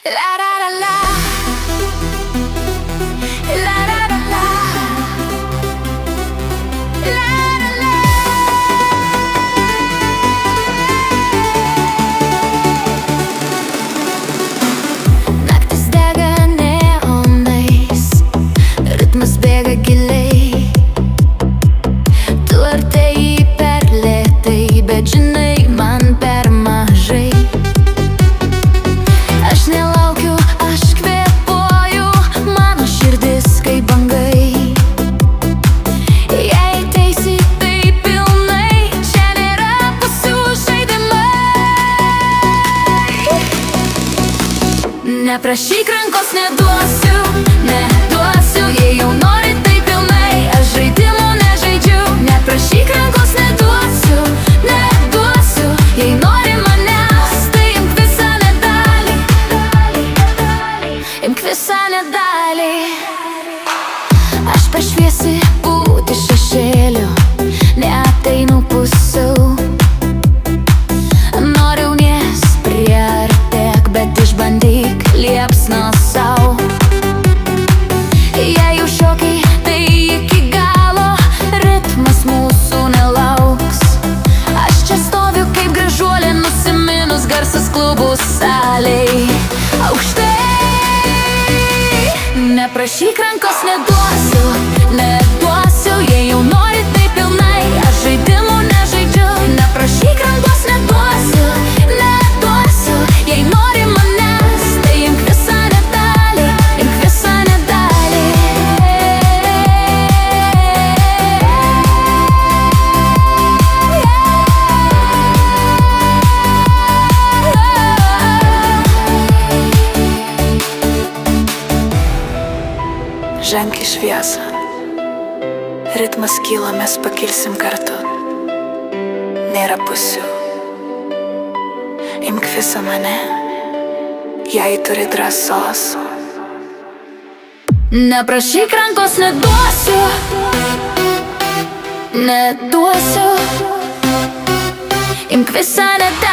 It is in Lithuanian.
La la la la. La la la la. La la la. Naktis dega neonais, ritmas bėga giliai. Tu artėji per lėtai, bet žinai, man per mažai. Aš nelaukiu, aš kvėpuoju, mano širdis kaip bangai. Jei teisi tai pilnai, čia nėra pusių žaidimai. Neprašyk rankos, neduosiu, neduosiu, jei jau nori tai pilnai, aš žaidimų nežaidžiu. Neprašyk rankos, neduosiu, neduosiu, jei nori manęs, tai imk visą nedalį, imk visą nedalį. Aš per šviesi būti šešėliu, neateinu pusiau. Noriu ugnies, priartėk, bet išbandyk liepsną sau. Jei jau šokiai, tai iki galo, ritmas mūsų nelauks. Aš čia stoviu kaip gražuolė, nusiminus, garsas klubų salėj aukštai. Neprašyk rankos, neduosiu, neduosiu, jei jau nori tai pilnai, aš žaidimų nežaidžiu. Neprašyk rankos, neduosiu, neduosiu, jei nori manęs, tai imk visą nedalį, imk visą nedalį. Ženk į šviesą, ritmas kyla, mes pakilsim kartu. Nėra pusių, imk visą mane, jei turi drąsos. Neprašyk rankos, neduosiu, neduosiu, imk visą nedalį.